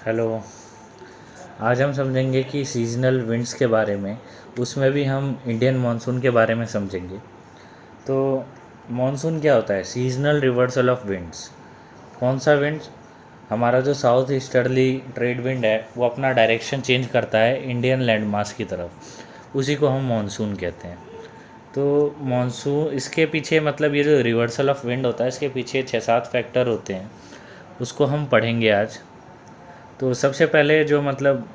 Hello. आज हम समझेंगे कि सीजनल विंड्स के बारे में, उसमें भी हम इंडियन मानसून के बारे में समझेंगे। तो मानसून क्या होता है? Seasonal reversal of winds. कौन सा विंड्स? हमारा जो साउथ ईस्टर्ली ट्रेड विंड है वो अपना डायरेक्शन चेंज करता है इंडियन लैंड मास की तरफ, उसी को हम मानसून कहते हैं। तो मानसून, इसके पीछे मतलब ये जो रिवर्सल ऑफ विंड होता है इसके पीछे 6-7 फैक्टर होते हैं, उसको हम पढ़ेंगे आज। तो सबसे पहले जो मतलब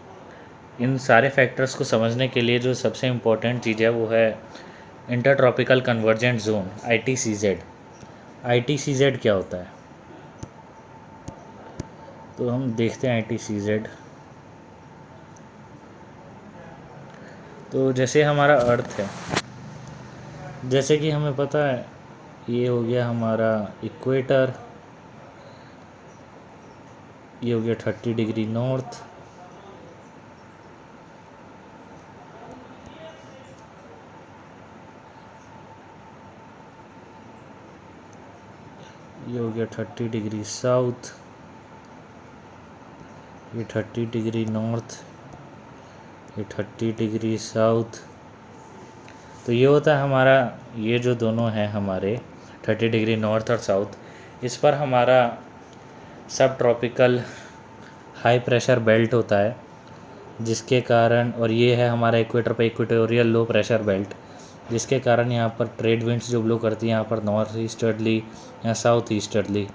इन सारे फैक्टर्स को समझने के लिए जो सबसे इम्पोर्टेंट चीज़ है वो है inter tropical convergent zone, ITCZ। ITCZ क्या होता है? तो हम देखते हैं ITCZ। तो जैसे हमारा अर्थ है, जैसे कि हमें पता है, ये हो गया हमारा इक्वेटर, ये हो गया 30 डिग्री नॉर्थ, ये हो गया 30 डिग्री साउथ, ये 30 डिग्री नॉर्थ, ये 30 डिग्री साउथ। तो ये होता है हमारा, ये जो दोनों हैं हमारे 30 डिग्री नॉर्थ और साउथ, इस पर हमारा सब ट्रॉपिकल हाई प्रेशर बेल्ट होता है, जिसके कारण, और ये है हमारा इक्वेटर पे इक्वेटोरियल लो प्रेशर बेल्ट, जिसके कारण यहाँ पर ट्रेड विंड्स जो ब्लो करती हैं यहाँ पर नॉर्थ ईस्टर्ली या साउथ ईस्टर्ली।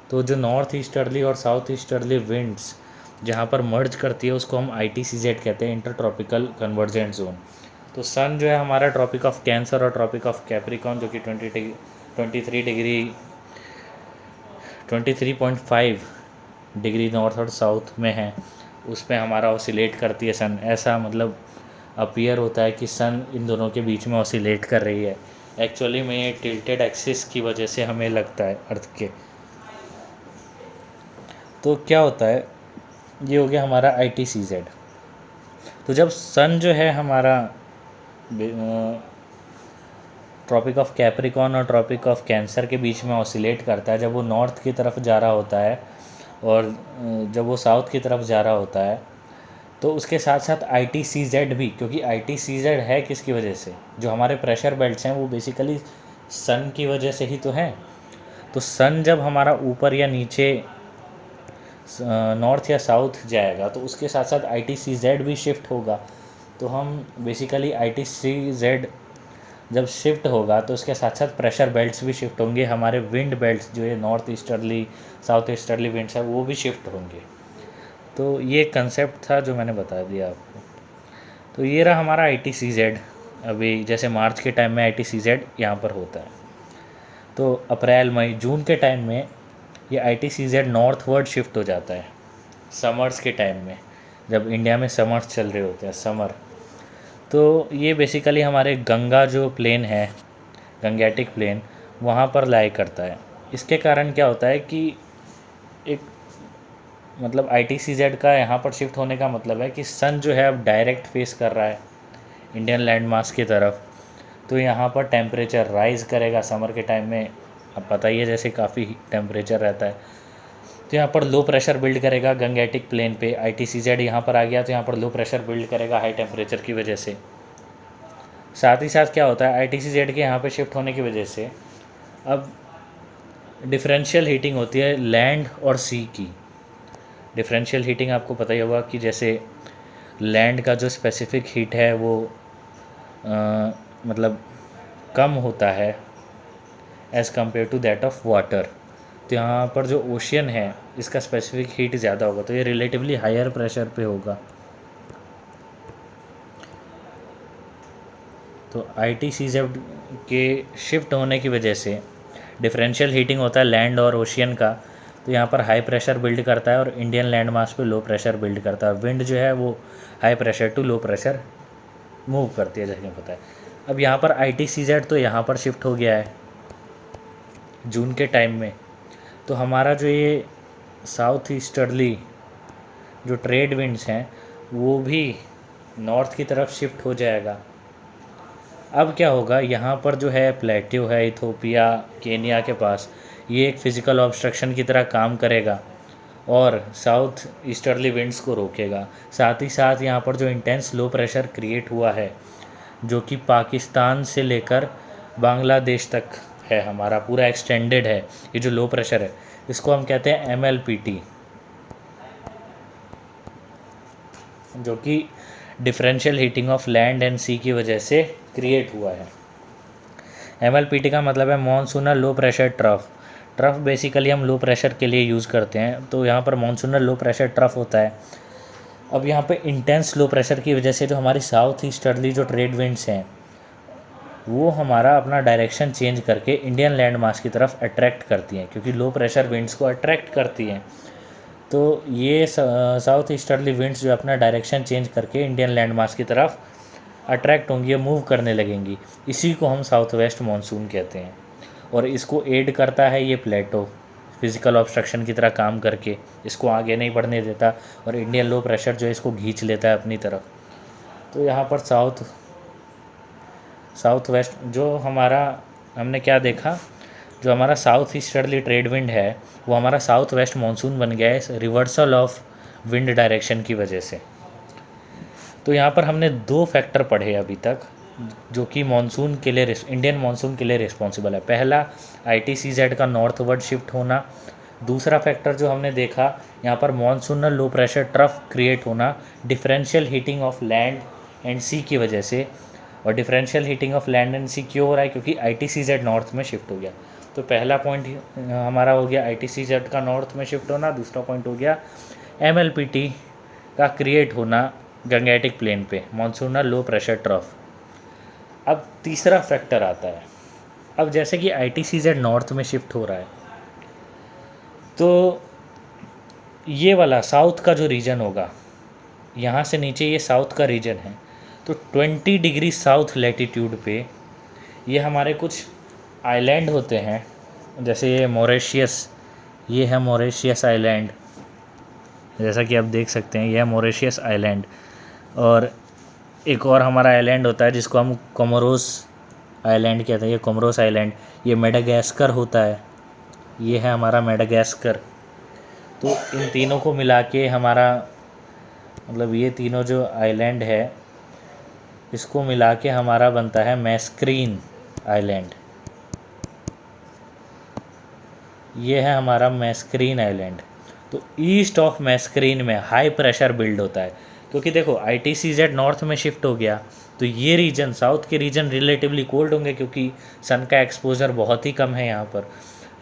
तो जो नॉर्थ ईस्टर्ली और साउथ ईस्टर्ली विंड्स जहाँ पर मर्ज करती है उसको हम ITCZ कहते हैं, इंटर ट्रॉपिकल कन्वर्जेंट जोन। तो सन जो है हमारा ट्रॉपिक ऑफ कैंसर और ट्रॉपिक ऑफ कैप्रिकॉन, जो कि 23.5 डिग्री नॉर्थ और साउथ में है, उस पर हमारा ऑसिलेट करती है सन। ऐसा मतलब अपीयर होता है कि सन इन दोनों के बीच में ऑसिलेट कर रही है। एक्चुअली में ये टिल्टेड एक्सिस की वजह से हमें लगता है अर्थ के। तो क्या होता है, ये हो गया हमारा ITCZ। तो जब सन जो है हमारा ट्रॉपिक ऑफ कैप्रिकॉन और ट्रॉपिक ऑफ कैंसर के बीच में ऑसिलेट करता है, जब वो नॉर्थ की तरफ जा रहा होता है और जब वो साउथ की तरफ जा रहा होता है, तो उसके साथ साथ ITCZ भी, क्योंकि ITCZ है किसकी वजह से? जो हमारे प्रेशर बेल्ट्स हैं वो बेसिकली सन की वजह से ही तो है। तो सन जब हमारा ऊपर या नीचे नॉर्थ या साउथ जाएगा तो उसके साथ साथ ITCZ भी शिफ्ट होगा। तो हम बेसिकली ITCZ जब शिफ्ट होगा तो उसके साथ साथ प्रेशर बेल्ट्स भी शिफ्ट होंगे, हमारे विंड बेल्ट्स जो है north easterly south easterly winds है वो भी शिफ्ट होंगे। तो ये कंसेप्ट था जो मैंने बता दिया आपको। तो ये रहा हमारा ITCZ। अभी जैसे मार्च के टाइम में ITCZ यहाँ पर होता है, तो अप्रैल मई जून के टाइम में ये ITCZ नॉर्थवर्ड शिफ्ट हो जाता है समर्स के टाइम में, जब इंडिया में समर्स चल रहे होते हैं, समर। तो ये बेसिकली हमारे गंगा जो प्लेन है, गंगेटिक प्लेन, वहाँ पर लाई करता है। इसके कारण क्या होता है कि एक मतलब ITCZ का यहाँ पर शिफ्ट होने का मतलब है कि सन जो है अब डायरेक्ट फेस कर रहा है इंडियन लैंड मास की तरफ। तो यहाँ पर टेम्परेचर राइज़ करेगा समर के टाइम में, अब पता ही है जैसे काफ़ी टेम्परेचर रहता है। तो यहाँ पर लो प्रेशर बिल्ड करेगा गंगेटिक प्लेन पे। ITCZ यहाँ पर आ गया तो यहाँ पर लो प्रेशर बिल्ड करेगा हाई टेम्परेचर की वजह से। साथ ही साथ क्या होता है, ITCZ के यहाँ पे शिफ्ट होने की वजह से अब डिफरेंशियल हीटिंग होती है लैंड और सी की। डिफरेंशियल हीटिंग आपको पता ही होगा कि जैसे लैंड का जो स्पेसिफिक हीट है वो मतलब कम होता है as compared to that of water. तो यहाँ पर जो ओशियन है इसका स्पेसिफिक हीट ज़्यादा होगा, तो ये रिलेटिवली हायर प्रेशर पे होगा। तो ITCZ के शिफ्ट होने की वजह से डिफरेंशियल हीटिंग होता है लैंड और ओशियन का, तो यहाँ पर हाई प्रेशर बिल्ड करता है और इंडियन लैंड मास पे लो प्रेशर बिल्ड करता है। विंड जो है वो high pressure to low pressure move करती है, जैसे कि पता है। अब यहाँ पर ITCZ तो यहाँ पर शिफ्ट हो गया है जून के टाइम में, तो हमारा जो ये साउथ ईस्टर्ली जो ट्रेड विंड्स हैं वो भी नॉर्थ की तरफ शिफ्ट हो जाएगा। अब क्या होगा, यहाँ पर जो है प्लेट्यू है इथोपिया केनिया के पास, ये एक फ़िज़िकल ऑब्स्ट्रक्शन की तरह काम करेगा और साउथ ईस्टर्ली विंड्स को रोकेगा। साथ ही साथ यहाँ पर जो इंटेंस लो प्रेशर क्रिएट हुआ है जो कि पाकिस्तान से लेकर बांग्लादेश तक है, हमारा पूरा एक्सटेंडेड है, ये जो लो प्रेशर है इसको हम कहते हैं MLPT, जो कि differential heating of land and sea की वजह से क्रिएट हुआ है। MLPT का मतलब है मॉनसूनल लो प्रेशर ट्रफ। ट्रफ बेसिकली हम लो प्रेशर के लिए यूज़ करते हैं, तो यहाँ पर मॉनसूनल लो प्रेशर ट्रफ होता है। अब यहाँ पे इंटेंस लो प्रेशर की वजह से जो हमारी साउथ ईस्टर्ली जो ट्रेड विंड्स हैं वो हमारा अपना डायरेक्शन चेंज करके इंडियन लैंड मास की तरफ अट्रैक्ट करती हैं, क्योंकि लो प्रेशर विंड्स को अट्रैक्ट करती हैं। तो ये साउथ ईस्टर्ली विंड्स जो अपना डायरेक्शन चेंज करके इंडियन लैंड मास की तरफ अट्रैक्ट होंगी, मूव करने लगेंगी, इसी को हम साउथ वेस्ट मानसून कहते हैं। और इसको एड करता है ये प्लेटो, फिज़िकल ऑब्स्ट्रक्शन की तरह काम करके इसको आगे नहीं बढ़ने देता, और इंडियन लो प्रेशर जो है इसको खींच लेता है अपनी तरफ। तो यहाँ पर साउथ वेस्ट जो हमारा हमने क्या देखा, जो हमारा साउथ ईस्टर्ली ट्रेड विंड है वो हमारा साउथ वेस्ट मानसून बन गया है रिवर्सल ऑफ विंड डायरेक्शन की वजह से। तो यहाँ पर हमने 2 फैक्टर पढ़े अभी तक जो कि मानसून के लिए इंडियन मानसून के लिए रिस्पॉन्सिबल है। पहला ITCZ का नॉर्थवर्ड शिफ्ट होना, दूसरा फैक्टर जो हमने देखा यहाँ पर monsoonal low pressure trough create होना differential heating of land and sea की वजह से। और differential heating of land and sea क्यों हो रहा है, क्योंकि ITCZ नॉर्थ में शिफ्ट हो गया। तो पहला पॉइंट हमारा हो गया ITCZ का नॉर्थ में शिफ्ट होना, दूसरा पॉइंट हो गया MLPT का क्रिएट होना गंगेटिक प्लेन पे, मानसूनल लो प्रेशर ट्रफ। अब तीसरा फैक्टर आता है, अब जैसे कि ITCZ नॉर्थ में शिफ्ट हो रहा है तो ये वाला साउथ का जो रीजन होगा, यहाँ से नीचे ये साउथ का रीजन है, तो 20 डिग्री साउथ लैटिट्यूड पे ये हमारे कुछ आइलैंड होते हैं, जैसे ये मॉरिशियस, ये है मॉरिशियस आइलैंड, जैसा कि आप देख सकते हैं ये है मॉरिशियस आइलैंड। और एक और हमारा आइलैंड होता है जिसको हम कोमोरोस आइलैंड कहते हैं, ये कोमोरोस आइलैंड। ये मेडागास्कर होता है, ये है हमारा मेडागास्कर। तो इन तीनों को मिला के हमारा मतलब ये तीनों जो आइलैंड है इसको मिला के हमारा बनता है मैस्क्रीन आइलैंड। ये है हमारा मैस्क्रीन आइलैंड। तो ईस्ट ऑफ मैस्क्रीन में हाई प्रेशर बिल्ड होता है, क्योंकि देखो ITCZ नॉर्थ में शिफ्ट हो गया तो ये रीजन, साउथ के रीजन रिलेटिवली कोल्ड होंगे, क्योंकि सन का एक्सपोजर बहुत ही कम है यहाँ पर।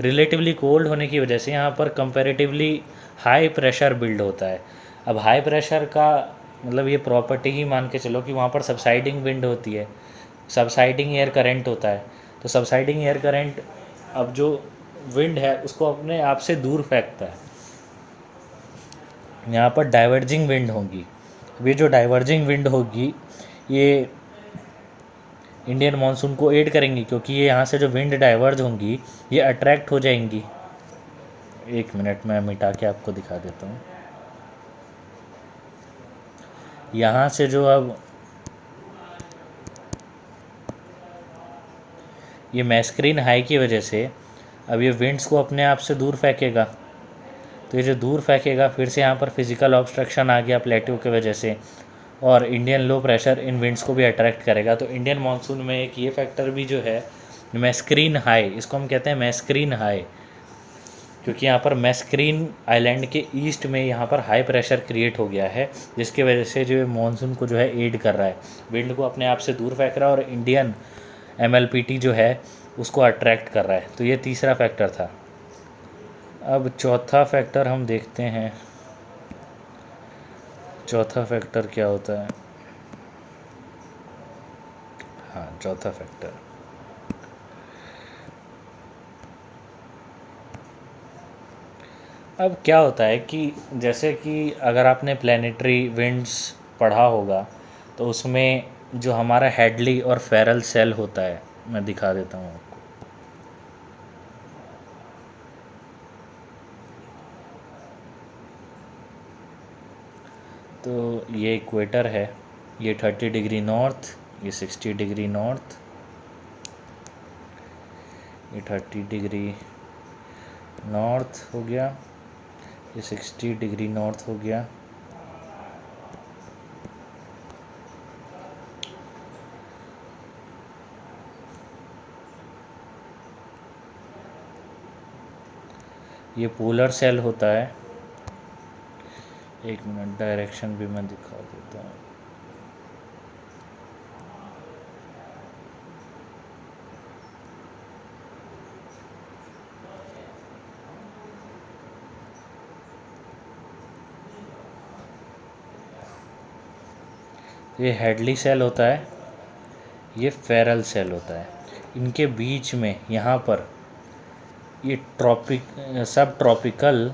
रिलेटिवली कोल्ड होने की वजह से यहाँ पर कंपैरेटिवली हाई प्रेशर बिल्ड होता है। अब हाई प्रेशर का मतलब ये प्रॉपर्टी ही मान के चलो कि वहाँ पर सबसाइडिंग विंड होती है, सबसाइडिंग एयर करंट होता है। तो सबसाइडिंग एयर करंट अब जो विंड है उसको अपने आप से दूर फेंकता है, यहाँ पर डाइवर्जिंग विंड होगी। ये जो डाइवर्जिंग विंड होगी ये इंडियन मानसून को एड करेंगी, क्योंकि ये यहाँ से जो विंड डाइवर्ज होंगी ये अट्रैक्ट हो जाएंगी। एक मिनट में मिटा के आपको दिखा देता हूँ। यहाँ से जो अब ये मैस्क्रीन हाई की वजह से अब ये विंड्स को अपने आप से दूर फेंकेगा, तो ये जो दूर फेंकेगा फिर से यहाँ पर फिज़िकल ऑब्स्ट्रक्शन आ गया प्लेटो की वजह से, और Indian low pressure in winds को भी अट्रैक्ट करेगा। तो इंडियन मानसून में एक ये फैक्टर भी जो है मैस्क्रीन हाई, इसको हम कहते हैं मैस्क्रीन हाई, क्योंकि यहाँ पर मैस्क्रीन आइलैंड के ईस्ट में यहाँ पर हाई प्रेशर क्रिएट हो गया है, जिसकी वजह से जो मानसून को जो है एड कर रहा है, विंड को अपने आप से दूर फेंक रहा है और इंडियन MLPT जो है उसको अट्रैक्ट कर रहा है। तो ये तीसरा फैक्टर था। अब चौथा फैक्टर हम देखते हैं, चौथा फैक्टर क्या होता है। हाँ, चौथा फैक्टर अब क्या होता है कि जैसे कि अगर आपने प्लानिटरी विंड्स पढ़ा होगा तो उसमें जो हमारा हेडली और फेरल सेल होता है, मैं दिखा देता हूँ आपको। तो ये इक्वेटर है, ये 30 डिग्री नॉर्थ, ये 60 डिग्री नॉर्थ, ये 30 डिग्री नॉर्थ हो गया, ये 60 डिग्री नॉर्थ हो गया। ये पोलर सेल होता है। एक मिनट, डायरेक्शन भी मैं दिखा देता हूँ। ये हेडली सेल होता है, ये फेरल सेल होता है। इनके बीच में यहाँ पर ये सब ट्रॉपिकल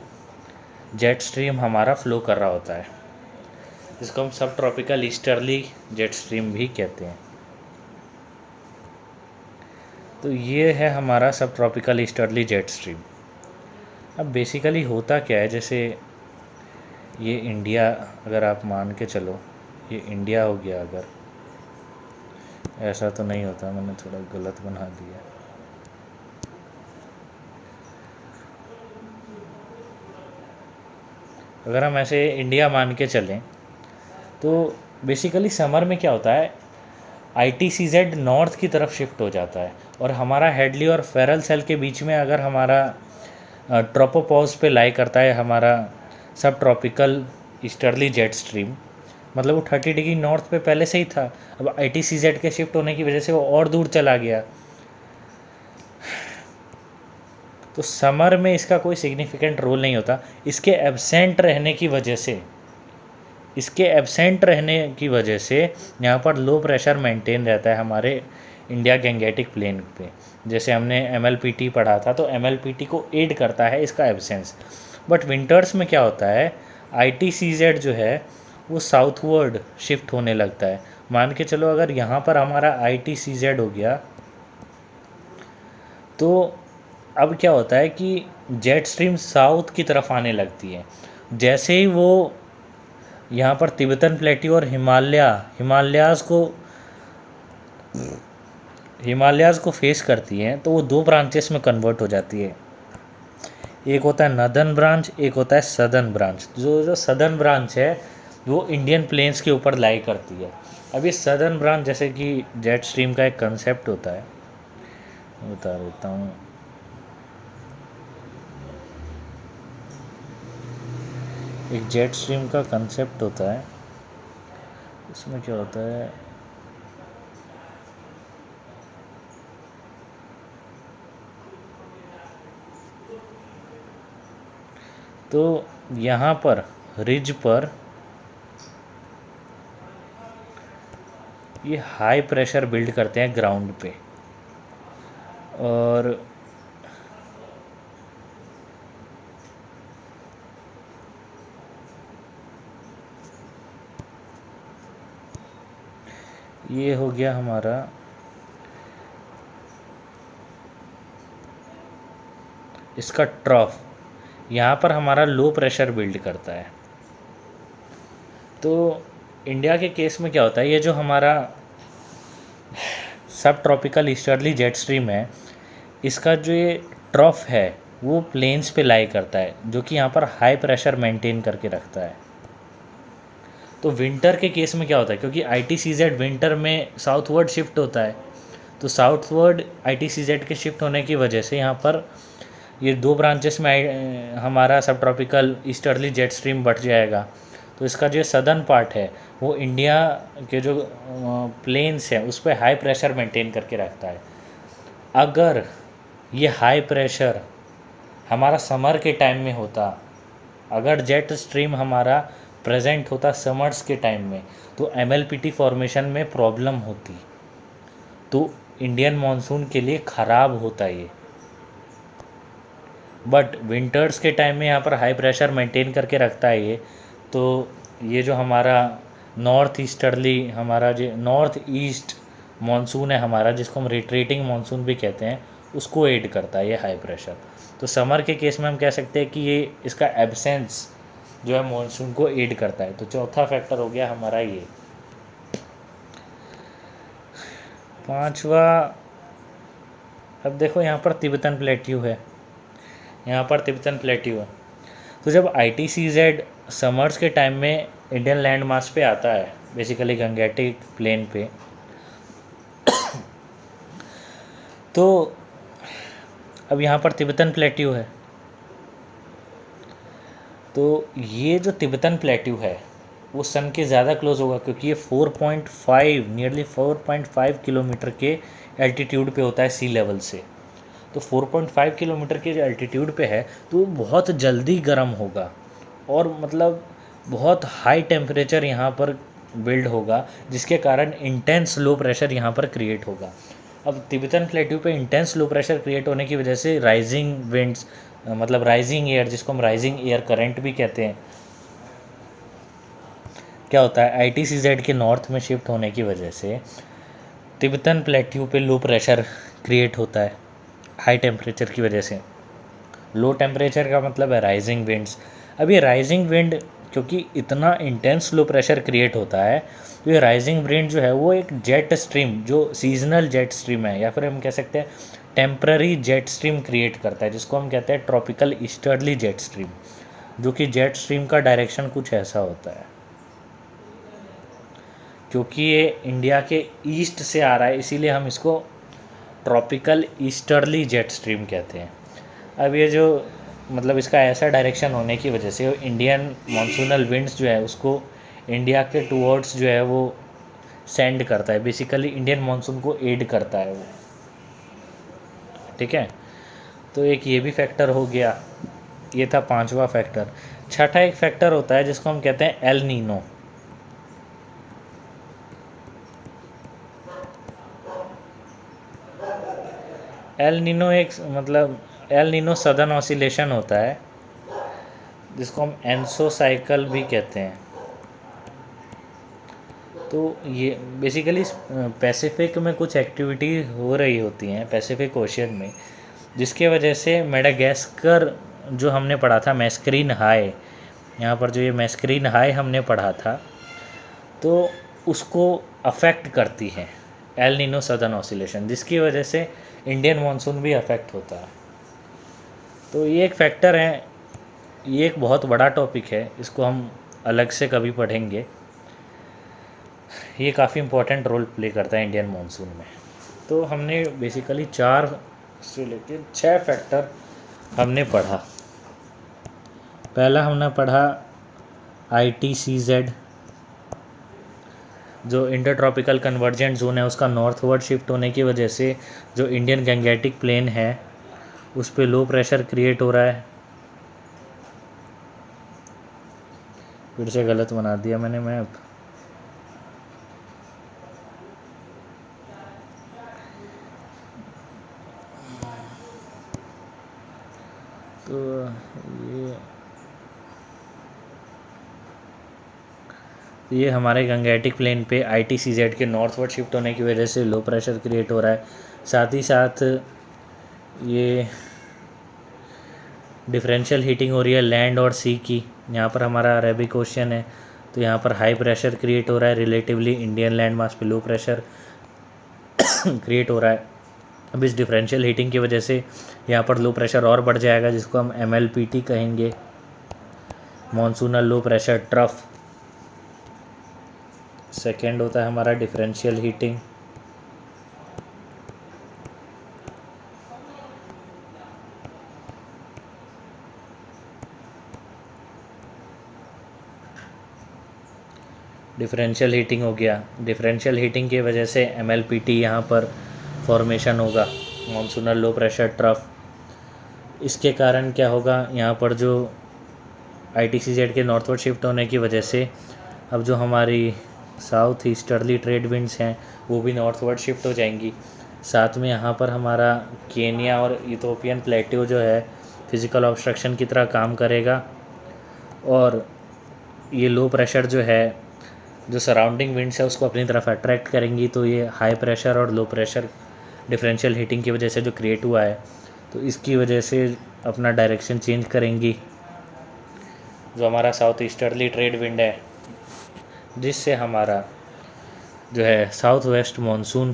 जेट स्ट्रीम हमारा फ्लो कर रहा होता है, जिसको हम सब ट्रॉपिकल ईस्टर्ली जेट स्ट्रीम भी कहते हैं। तो ये है हमारा सब ट्रॉपिकल ईस्टर्ली जेट स्ट्रीम। अब बेसिकली होता क्या है, जैसे ये इंडिया, अगर आप मान के चलो ये इंडिया हो गया, अगर ऐसा तो नहीं होता, मैंने थोड़ा गलत बना दिया। अगर हम ऐसे इंडिया मान के चलें तो बेसिकली समर में क्या होता है, ITCZ नॉर्थ की तरफ शिफ्ट हो जाता है, और हमारा हेडली और फेरल सेल के बीच में अगर हमारा ट्रोपोपॉज पे लाई करता है हमारा सब ट्रॉपिकल ईस्टर्ली जेट स्ट्रीम, मतलब वो 30 डिग्री नॉर्थ पे पहले से ही था। अब ITCZ के शिफ्ट होने की वजह से वो और दूर चला गया। तो समर में इसका कोई सिग्निफिकेंट रोल नहीं होता। इसके एब्सेंट रहने की वजह से यहाँ पर लो प्रेशर मेंटेन रहता है हमारे इंडिया गैंगेटिक प्लेन पे। जैसे हमने MLPT पढ़ा था, तो MLPT को एड करता है इसका एब्सेंस। बट विंटर्स में क्या होता है, ITCZ जो है वो साउथवर्ड शिफ्ट होने लगता है। मान के चलो अगर यहाँ पर हमारा ITCZ हो गया, तो अब क्या होता है कि जेट स्ट्रीम साउथ की तरफ आने लगती है। जैसे ही वो यहाँ पर तिब्बतन प्लेट्यू और हिमालयाज़ को फेस करती हैं, तो वो दो ब्रांचेस में कन्वर्ट हो जाती है। एक होता है नदर्न ब्रांच, एक होता है सदर्न ब्रांच। जो सदर्न ब्रांच है वो इंडियन प्लेन्स के ऊपर लाई करती है। अब ये सदर्न ब्रांच, जैसे कि जेट स्ट्रीम का एक कंसेप्ट होता है, बता देता हूँ। एक जेट स्ट्रीम का कंसेप्ट होता है, इसमें क्या होता है, तो यहाँ पर रिज पर ये हाई प्रेशर बिल्ड करते हैं ग्राउंड पे, और ये हो गया हमारा इसका ट्रॉफ। यहाँ पर हमारा लो प्रेशर बिल्ड करता है। तो इंडिया के केस में क्या होता है, ये जो हमारा सब ट्रॉपिकल ईस्टर्ली जेट स्ट्रीम है, इसका जो ये ट्रॉफ है वो प्लेन्स पे लाई करता है, जो कि यहाँ पर हाई प्रेशर मेंटेन करके रखता है। तो विंटर के केस में क्या होता है, क्योंकि ITCZ विंटर में साउथवर्ड शिफ्ट होता है, तो साउथवर्ड ITCZ के शिफ्ट होने की वजह से यहाँ पर ये दो ब्रांचेस में हमारा सब ट्रॉपिकल ईस्टर्ली जेट स्ट्रीम बढ़ जाएगा। तो इसका जो सदर्न पार्ट है वो इंडिया के जो प्लेन्स हैं उस पर हाई प्रेशर मेंटेन करके रखता है। अगर ये हाई प्रेशर हमारा समर के टाइम में होता, अगर जेट स्ट्रीम हमारा प्रेजेंट होता समर्स के टाइम में, तो MLPT फॉर्मेशन में प्रॉब्लम होती, तो इंडियन मॉनसून के लिए ख़राब होता ये। बट विंटर्स के टाइम में यहाँ पर हाई प्रेशर मेंटेन करके रखता है ये, तो ये जो हमारा नॉर्थ ईस्ट मानसून है हमारा, जिसको हम रिट्रीटिंग मानसून भी कहते हैं, उसको एड करता है ये हाई प्रेशर। तो समर के केस में हम कह सकते हैं कि ये इसका एब्सेंस जो है मानसून को एड करता है। तो चौथा फैक्टर हो गया हमारा ये। पांचवा, अब देखो यहाँ पर तिब्बतन प्लेट्यू है, तो जब ITCZ समर्स के टाइम में इंडियन लैंड मास पे आता है, बेसिकली गंगेटिक प्लेन पे, तो अब यहाँ पर तिब्बतन प्लेट्यू है। तो ये जो तिब्बतन प्लेट्यू है वो सन के ज़्यादा क्लोज होगा, क्योंकि ये 4.5 नियरली 4.5 किलोमीटर के एल्टीट्यूड पे होता है सी लेवल से। तो 4.5 किलोमीटर के जो एल्टीट्यूड पे है तो वो बहुत जल्दी गर्म होगा, और मतलब बहुत हाई टेम्परेचर यहाँ पर बिल्ड होगा, जिसके कारण इंटेंस लो प्रेशर यहाँ पर क्रिएट होगा। अब तिब्बतन प्लेट्यू पे इंटेंस लो प्रेशर क्रिएट होने की वजह से राइजिंग विंड्स, मतलब राइजिंग एयर, जिसको हम राइजिंग एयर करंट भी कहते हैं, क्या होता है ITCZ के नॉर्थ में शिफ्ट होने की वजह से तिब्बतन प्लेट्यू पे लो प्रेशर क्रिएट होता है हाई टेम्परेचर की वजह से। लो टेम्परेचर का मतलब है राइजिंग विंड्स। अब ये राइजिंग विंड क्योंकि इतना इंटेंस लो प्रेशर क्रिएट होता है, तो ये राइजिंग विंड जो है वो एक जेट स्ट्रीम, जो सीजनल जेट स्ट्रीम है, या फिर हम कह सकते हैं टेम्पररी जेट स्ट्रीम क्रिएट करता है, जिसको हम कहते हैं ट्रॉपिकल ईस्टर्ली जेट स्ट्रीम, जो कि जेट स्ट्रीम का डायरेक्शन कुछ ऐसा होता है। क्योंकि ये इंडिया के ईस्ट से आ रहा है, इसीलिए हम इसको ट्रॉपिकल ईस्टर्ली जेट स्ट्रीम कहते हैं। अब ये जो मतलब इसका ऐसा डायरेक्शन होने की वजह से इंडियन मॉनसूनल विंड्स जो है उसको इंडिया के टूवर्ड्स जो है वो सेंड करता है, बेसिकली इंडियन मॉनसून को एड करता है वो। ठीक है, तो एक ये भी फैक्टर हो गया, ये था पांचवा फैक्टर। छठा एक फैक्टर होता है जिसको हम कहते हैं एल नीनो। एल नीनो एक मतलब एल नीनो सदर्न ऑसिलेशन होता है, जिसको हम एनसो साइकिल भी कहते हैं। तो ये बेसिकली पैसिफिक में कुछ एक्टिविटी हो रही होती हैं पैसिफिक ओशियन में, जिसके वजह से मेडागास्कर जो हमने पढ़ा था मैस्करीन हाई, यहाँ पर जो ये मैस्करीन हाई हमने पढ़ा था, तो उसको अफेक्ट करती है एल नीनो सदर्न ऑसिलेशन, जिसकी वजह से इंडियन मानसून भी अफेक्ट होता है। तो ये एक फैक्टर है, ये एक बहुत बड़ा टॉपिक है, इसको हम अलग से कभी पढ़ेंगे। ये काफ़ी इम्पोर्टेंट रोल प्ले करता है इंडियन मानसून में। तो हमने बेसिकली 4 से लेकर 6 फैक्टर हमने पढ़ा। पहला हमने पढ़ा ITCZ, जो इंटर ट्रॉपिकल कन्वर्जेंट जोन है उसका नॉर्थवर्ड शिफ्ट होने की वजह से जो इंडियन गैंगेटिक प्लेन है उस पर लो प्रेशर क्रिएट हो रहा है। फिर से गलत बना दिया मैंने मैप। तो ये हमारे गंगेटिक प्लेन पे ITCZ के नॉर्थवर्ड शिफ्ट होने की वजह से लो प्रेशर क्रिएट हो रहा है। साथ ही साथ ये डिफरेंशियल हीटिंग हो रही है लैंड और सी की। यहाँ पर हमारा अरेबिक ओशियन है, तो यहाँ पर हाई प्रेशर क्रिएट हो रहा है रिलेटिवली इंडियन लैंड मास पे लो प्रेशर क्रिएट हो रहा है। अब इस डिफरेंशियल हीटिंग की वजह से यहाँ पर लो प्रेशर और बढ़ जाएगा, जिसको हम MLPT कहेंगे, मॉनसूनल लो प्रेशर ट्रफ। सेकेंड होता है हमारा डिफरेंशियल हीटिंग। डिफरेंशियल हीटिंग हो गया, डिफरेंशियल हीटिंग की वजह से MLPT यहाँ पर फॉर्मेशन होगा, मॉनसूनल लो प्रेशर ट्रफ। इसके कारण क्या होगा, यहाँ पर जो ITCZ के नॉर्थवर्ड शिफ्ट होने की वजह से अब जो हमारी साउथ ईस्टर्ली ट्रेड विंड्स हैं वो भी नॉर्थवर्ड शिफ्ट हो जाएंगी। साथ में यहाँ पर हमारा केनिया और इथोपियन प्लेट्यू जो है फिज़िकल ऑब्स्ट्रक्शन की तरह काम करेगा, और ये लो प्रेशर जो है जो सराउंडिंग विंड्स है उसको अपनी तरफ अट्रैक्ट करेंगी। तो ये हाई प्रेशर और लो प्रेशर डिफरेंशियल हीटिंग की वजह से जो क्रिएट हुआ है, तो इसकी वजह से अपना डायरेक्शन चेंज करेंगी, जो हमारा साउथ ईस्टर्ली ट्रेड विंड है, जिससे हमारा जो है साउथ वेस्ट मानसून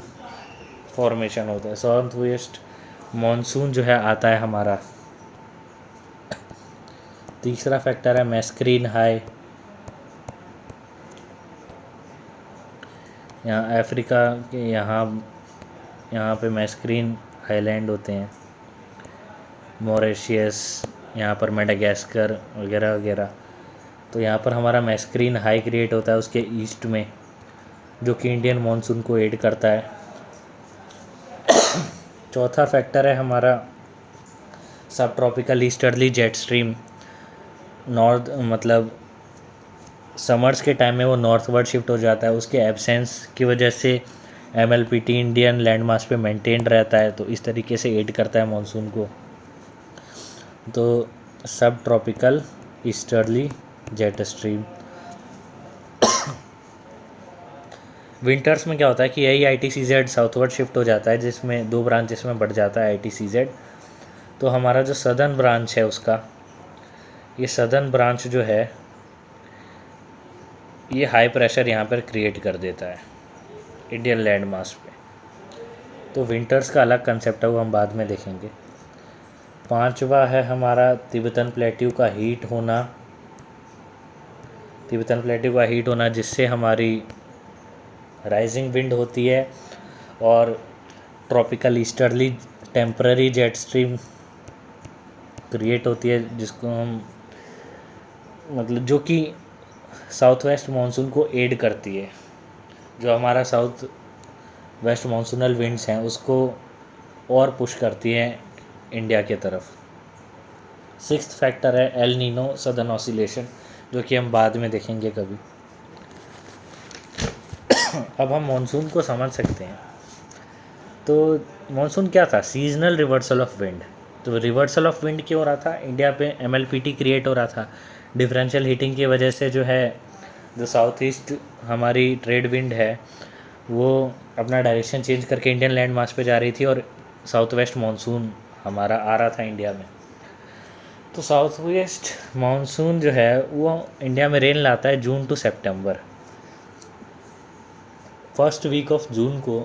फॉर्मेशन होता है। साउथ वेस्ट मानसून जो है आता है हमारा तीसरा फैक्टर है मैस्क्रीन हाई। यहाँ अफ्रीका के यहाँ पे मैस्क्रीन आइलैंड होते हैं, मॉरिशियस, यहाँ पर मेडागास्कर वगैरह वगैरह। तो यहाँ पर हमारा मैस्क्रीन हाई क्रिएट होता है उसके ईस्ट में, जो कि इंडियन मॉनसून को एड करता है। चौथा फैक्टर है हमारा सब tropical easterly jet stream. North मतलब समर्स के टाइम में वो नॉर्थवर्ड शिफ्ट हो जाता है, उसके एब्सेंस की वजह से MLPT इंडियन लैंड मास पे मेंटेन रहता है, तो इस तरीके से एड करता है मॉनसून को। तो सब tropical easterly jet stream. Winters में क्या होता है कि यही ITCZ साउथवर्ड शिफ्ट हो जाता है, जिसमें 2 ब्रांचेस में बढ़ जाता है ITCZ। तो हमारा जो सदर्न ब्रांच है उसका, ये सदर्न ब्रांच जो है ये हाई प्रेशर यहाँ पर क्रिएट कर देता है इंडियन लैंड मास पे। तो विंटर्स का अलग कंसेप्ट है, वो हम बाद में देखेंगे। पांचवा है हमारा तिब्बतन प्लेट्यू का हीट होना। तिब्बतन प्लेट्यू का हीट होना जिससे हमारी राइजिंग विंड होती है और tropical easterly temporary jet stream create होती है, जिसको हम मतलब जो कि साउथ वेस्ट मानसून को एड करती है। जो हमारा साउथ वेस्ट मानसूनल विंड्स हैं उसको और पुश करती है इंडिया के तरफ। सिक्स्थ फैक्टर है एल नीनो सदर्न ऑसिलेशन, जो कि हम बाद में देखेंगे कभी। अब हम मानसून को समझ सकते हैं। तो मानसून क्या था? Seasonal reversal of wind. तो रिवर्सल ऑफ विंड क्यों हो रहा था? इंडिया पे MLPT क्रिएट हो रहा था। डिफरेंशियल हीटिंग की वजह से जो है, जो साउथ ईस्ट हमारी ट्रेड विंड है वो अपना डायरेक्शन चेंज करके इंडियन लैंड मास पे जा रही थी और साउथ वेस्ट मानसून हमारा आ रहा था इंडिया में। तो साउथ वेस्ट मानसून जो है वो इंडिया में रेन लाता है June to September. First week of June को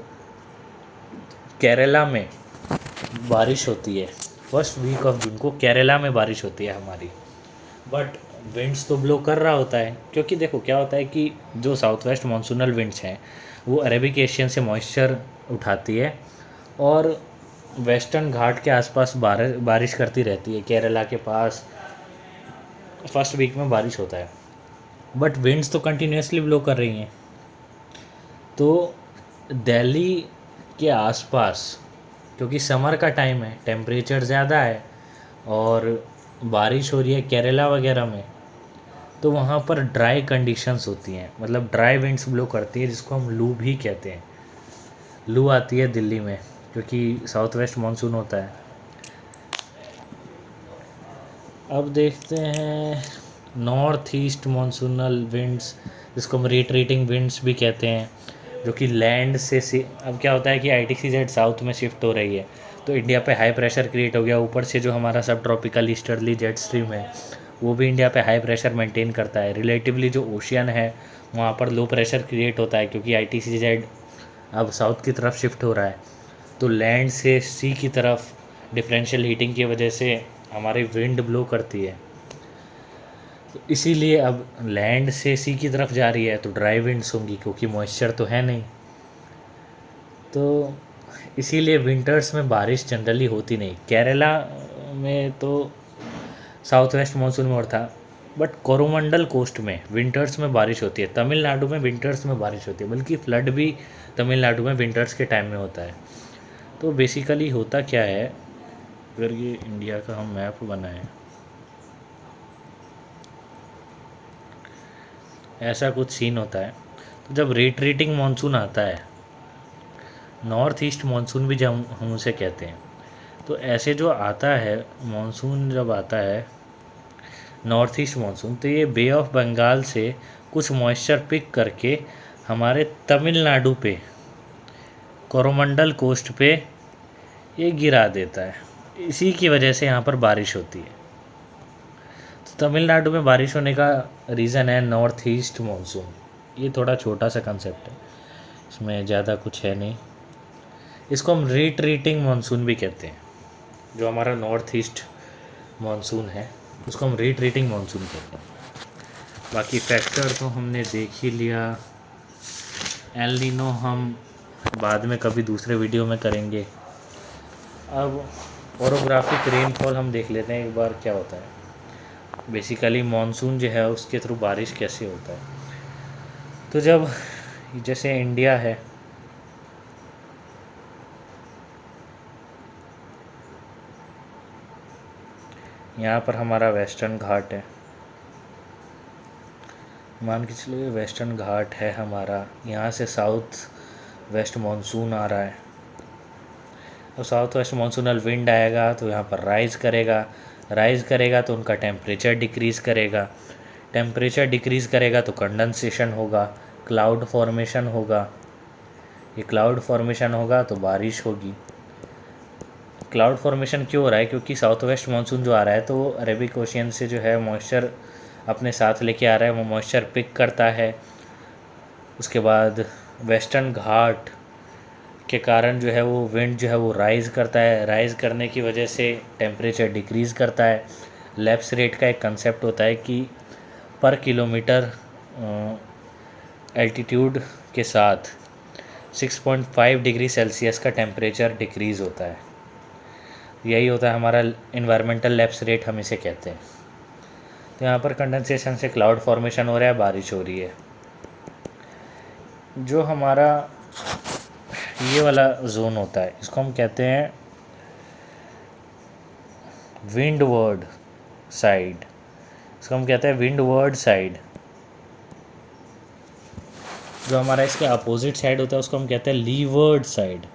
केरला में बारिश होती है। फर्स्ट वीक ऑफ जून को केरला में बारिश होती है हमारी, बट विंड्स तो ब्लो कर रहा होता है, क्योंकि देखो क्या होता है कि जो साउथ वेस्ट मानसूनल विंड्स हैं वो अरेबिक एशियन से मॉइस्चर उठाती है और वेस्टर्न घाट के आसपास बारिश करती रहती है। केरला के पास फर्स्ट वीक में बारिश होता है, बट विंड्स तो कंटिन्यूसली ब्लो कर रही हैं। तो दिल्ली के आसपास, क्योंकि समर का टाइम है, टेम्परेचर ज़्यादा है और बारिश हो रही है केरला वगैरह में, तो वहाँ पर ड्राई कंडीशंस होती हैं, मतलब ड्राई विंड्स ब्लो करती है, जिसको हम लू भी कहते हैं। लू आती है दिल्ली में क्योंकि साउथ वेस्ट मानसून होता है। अब देखते हैं नॉर्थ ईस्ट मानसूनल विंड्स, जिसको हम रिट्रीटिंग विंड्स भी कहते हैं, जो कि लैंड से अब क्या होता है कि ITCZ साउथ में शिफ्ट हो रही है, तो इंडिया पे हाई प्रेशर क्रिएट हो गया। ऊपर से जो हमारा सब ट्रॉपिकल ईस्टर्ली जेट स्ट्रीम है वो भी इंडिया पे हाई प्रेशर मेंटेन करता है। रिलेटिवली जो ओशियन है वहाँ पर लो प्रेशर क्रिएट होता है, क्योंकि ITCZ अब साउथ की तरफ शिफ्ट हो रहा है। तो लैंड से सी की तरफ डिफरेंशियल हीटिंग की वजह से हमारी विंड ब्लो करती है, तो इसीलिए अब लैंड से सी की तरफ जा रही है तो ड्राई विंड्स होंगी, क्योंकि मॉइस्चर तो है नहीं। तो इसीलिए विंटर्स में बारिश जनरली होती नहीं। केरला में तो साउथ वेस्ट मानसून में और था, बट कोरोमंडल कोस्ट में विंटर्स में बारिश होती है। तमिलनाडु में विंटर्स में बारिश होती है, बल्कि फ्लड भी तमिलनाडु में विंटर्स के टाइम में होता है। तो बेसिकली होता क्या है, अगर ये इंडिया का हम मैप बनाएं, ऐसा कुछ सीन होता है। तो जब रिट्रीटिंग मानसून आता है, नॉर्थ ईस्ट मानसून भी जब हम उसे कहते हैं, तो ऐसे जो आता है मानसून, जब आता है नॉर्थ ईस्ट मानसून, तो ये बे ऑफ बंगाल से कुछ मॉइस्चर पिक करके हमारे तमिलनाडु पे कोरोमंडल कोस्ट पे ये गिरा देता है। इसी की वजह से यहाँ पर बारिश होती है। तो तमिलनाडु में बारिश होने का रीज़न है नॉर्थ ईस्ट मानसून। ये थोड़ा छोटा सा कंसेप्ट है, इसमें ज़्यादा कुछ है नहीं। इसको हम रिट्रीटिंग मानसून भी कहते हैं, जो हमारा नॉर्थ ईस्ट मानसून है उसको हम रिट्रीटिंग मानसून कहते हैं। बाकी फैक्टर तो हमने देख ही लिया। एल नीनो हम बाद में कभी दूसरे वीडियो में करेंगे। अब ओरोग्राफिक रेनफॉल हम देख लेते हैं एक बार क्या होता है। बेसिकली मानसून जो है उसके थ्रू बारिश कैसे होता है। तो जब जैसे इंडिया है, यहाँ पर हमारा वेस्टर्न घाट है, मान के चलिए वेस्टर्न घाट है हमारा। यहाँ से साउथ वेस्ट मानसून आ रहा है, तो साउथ वेस्ट मानसूनल विंड आएगा तो यहाँ पर राइज़ करेगा तो उनका टेम्परेचर डिक्रीज़ करेगा। टेम्परेचर डिक्रीज़ करेगा तो कंडेंसेशन होगा, क्लाउड फॉर्मेशन होगा। ये क्लाउड फॉर्मेशन होगा तो बारिश होगी। क्लाउड फॉर्मेशन क्यों हो रहा है? क्योंकि साउथ वेस्ट मानसून जो आ रहा है तो वो अरेबिक ओशियन से जो है मॉइस्चर अपने साथ लेके आ रहा है, वो मॉइस्चर पिक करता है। उसके बाद वेस्टर्न घाट के कारण जो है वो विंड जो है वो राइज़ करता है। राइज़ करने की वजह से टेम्परेचर डिक्रीज़ करता है। लैप्स रेट का एक कंसेप्ट होता है कि पर किलोमीटर एल्टीट्यूड के साथ 6.5 डिग्री सेल्सियस का टेम्परेचर डिक्रीज़ होता है। यही होता है हमारा इन्वायरमेंटल लैप्स रेट, हम इसे कहते हैं। तो यहाँ पर कंडेंसेशन से क्लाउड फॉर्मेशन हो रहा है, बारिश हो रही है। जो हमारा ये वाला जोन होता है इसको हम कहते हैं विंडवर्ड साइड। इसको हम कहते हैं विंडवर्ड साइड। जो हमारा इसके अपोजिट साइड होता है उसको हम कहते हैं लीवर्ड साइड।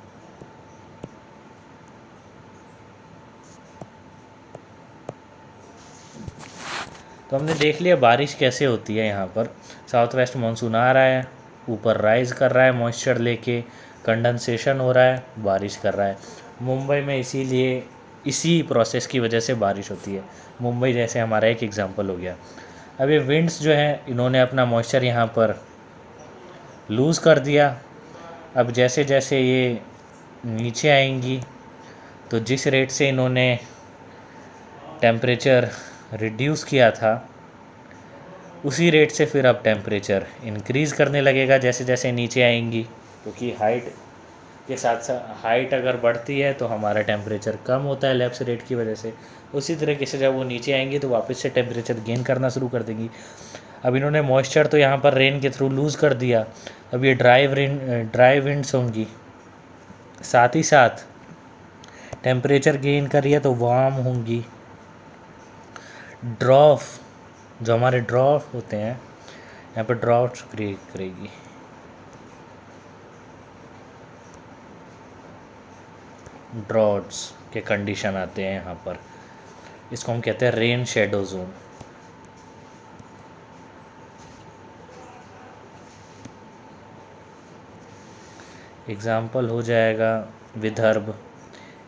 तो हमने देख लिया बारिश कैसे होती है। यहाँ पर साउथ वेस्ट मानसून आ रहा है, ऊपर राइज़ कर रहा है मॉइस्चर लेके, कंडेंसेशन हो रहा है, बारिश कर रहा है। मुंबई में इसीलिए इसी प्रोसेस की वजह से बारिश होती है। मुंबई जैसे हमारा एक एग्जांपल हो गया। अब ये विंड्स जो हैं इन्होंने अपना मॉइस्चर यहाँ पर लूज़ कर दिया। अब जैसे जैसे ये नीचे आएंगी तो जिस रेट से इन्होंने टेम्परेचर रिड्यूस किया था उसी रेट से फिर अब टेम्परेचर इंक्रीज़ करने लगेगा जैसे जैसे नीचे आएंगी। क्योंकि हाइट के साथ साथ हाइट अगर बढ़ती है तो हमारा टेम्परेचर कम होता है लैप्स रेट की वजह से। उसी तरीके से जब वो नीचे आएंगी तो वापस से टेम्परेचर गेन करना शुरू कर देंगी। अब इन्होंने मॉइस्चर तो यहाँ पर रेन के थ्रू लूज़ कर दिया। अब ये ड्राई विंड्स होंगी, साथ ही साथ टेम्परेचर गेन कर रही है तो वार्म होंगी। ड्रॉफ, जो हमारे ड्रॉफ होते हैं यहाँ पर ड्रॉफ्ट क्रिएट करेगी। ड्रॉट्स के कंडीशन आते हैं यहाँ पर, इसको हम कहते हैं रेन शेडो जोन। एग्ज़ाम्पल हो जाएगा विदर्भ।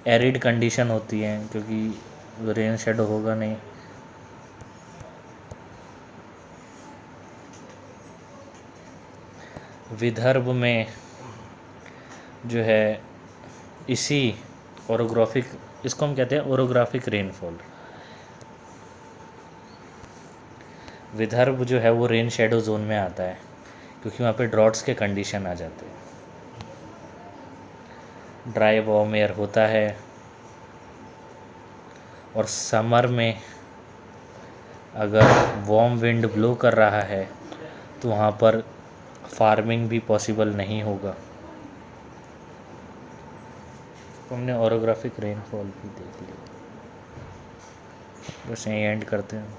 एरिड कंडीशन होती है क्योंकि रेन शेडो होगा नहीं। विदर्भ में जो है इसी ओरोग्राफिक, इसको हम कहते हैं ओरोग्राफिक रेनफॉल। विदर्भ जो है वो रेन शेडो जोन में आता है क्योंकि वहाँ पे ड्रॉट्स के कंडीशन आ जाते हैं। ड्राई वार्म एयर होता है और समर में अगर वार्म विंड ब्लो कर रहा है तो वहाँ पर फार्मिंग भी पॉसिबल नहीं होगा। तो हमने ओरोग्राफिक रेनफॉल भी देख लिया। बस यहीं एंड करते हैं।